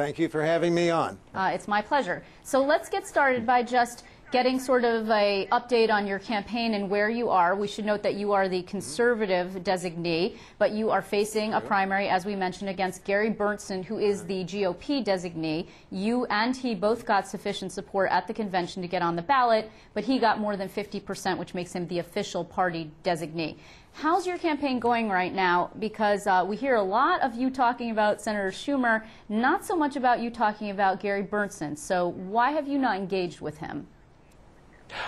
Thank you for having me on. It's my pleasure. So let's get started by just getting sort of a update on your campaign and where you are. We should note that you are the conservative designee, but you are facing a primary, as we mentioned, against Gary Berntsen, who is the GOP designee. You and he both got sufficient support at the convention to get on the ballot, but he got more than 50%, which makes him the official party designee. How's your campaign going right now? Because we hear a lot of you talking about Senator Schumer, not so much about you talking about Gary Berntsen. So why have you not engaged with him?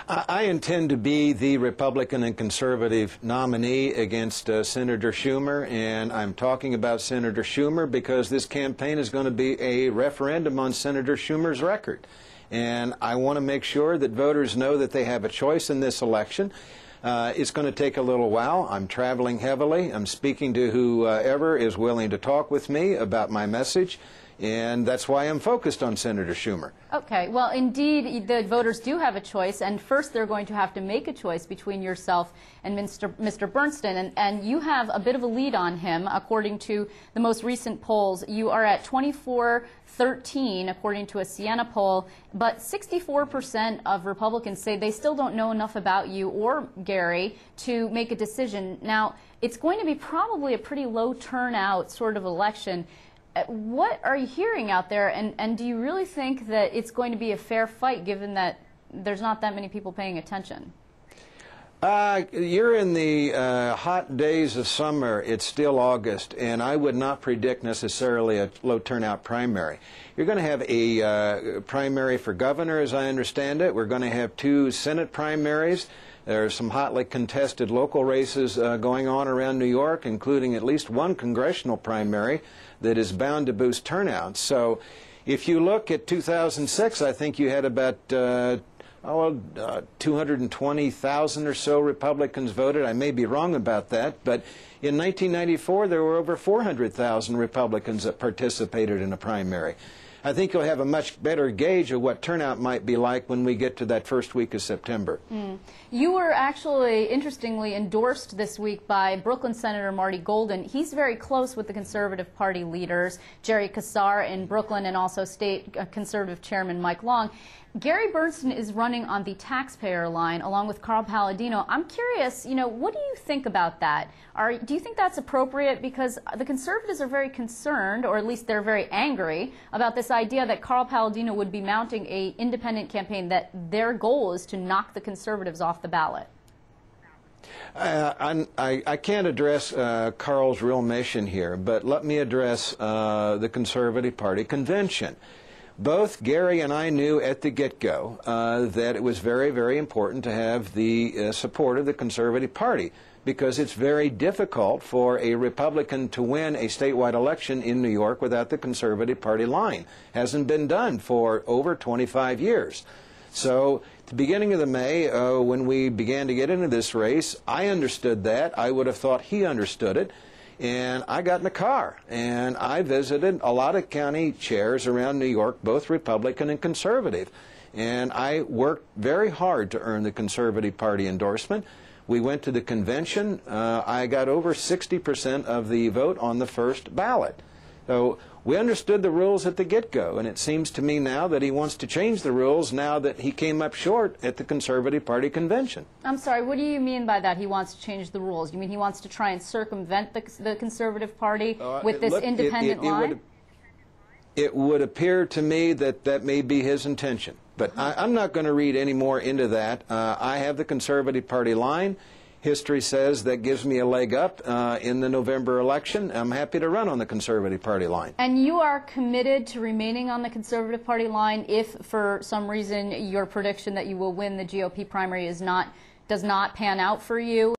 I intend to be the Republican and conservative nominee against Senator Schumer, and I'm talking about Senator Schumer because this campaign is going to be a referendum on Senator Schumer's record. And I want to make sure that voters know that they have a choice in this election. It's going to take a little while. I'm traveling heavily. I'm speaking to whoever is willing to talk with me about my message. And that's why I'm focused on Senator Schumer. Okay. Well, indeed, the voters do have a choice. And first, they're going to have to make a choice between yourself and Mr. Berntsen. And you have a bit of a lead on him. According to the most recent polls, you are at 24-13, according to a Siena poll. But 64% of Republicans say they still don't know enough about you or Gary to make a decision. Now, it's going to be probably a pretty low turnout sort of election. What are you hearing out there, and do you really think that it's going to be a fair fight given that there's not that many people paying attention? You're in the hot days of summer. It's still August, and I would not predict necessarily a low turnout primary. You're going to have a primary for governor, as I understand it. We're going to have 2 Senate primaries. There are some hotly contested local races going on around New York, including at least 1 congressional primary that is bound to boost turnout. So if you look at 2006, I think you had about 220,000 or so Republicans voted. I may be wrong about that, but in 1994 there were over 400,000 Republicans that participated in a primary. I think you'll have a much better gauge of what turnout might be like when we get to that first week of September. You were actually, interestingly, endorsed this week by Brooklyn Senator Marty Golden. He's very close with the Conservative Party leaders, Jerry Kassar in Brooklyn and also State Conservative Chairman Mike Long. Gary Berntsen is running on the taxpayer line along with Carl Palladino. I'm curious, what do you think about that? Do you think that's appropriate? Because the conservatives are very concerned, or at least they're very angry, about this idea that Carl Palladino would be mounting an independent campaign, that their goal is to knock the conservatives off the ballot. I can't address Carl's real mission here, but let me address the Conservative Party convention. Both Gary and I knew at the get-go that it was very, very important to have the support of the Conservative Party, because it's very difficult for a Republican to win a statewide election in New York without the Conservative Party line. Hasn't been done for over 25 years. So at the beginning of the May, when we began to get into this race, I understood that. I would have thought he understood it. And I got in a car, and I visited a lot of county chairs around New York, both Republican and conservative. And I worked very hard to earn the Conservative Party endorsement. We went to the convention. I got over 60% of the vote on the first ballot. So we understood the rules at the get-go, and it seems to me now that he wants to change the rules now that he came up short at the Conservative Party convention. I'm sorry, what do you mean by that, he wants to change the rules? You mean he wants to try and circumvent the Conservative Party with this independent line? It would appear to me that that may be his intention. But I'm not going to read any more into that. I have the Conservative Party line. History says that gives me a leg up in the November election. I'm happy to run on the Conservative Party line. And you are committed to remaining on the Conservative Party line if, for some reason, your prediction that you will win the GOP primary does not pan out for you?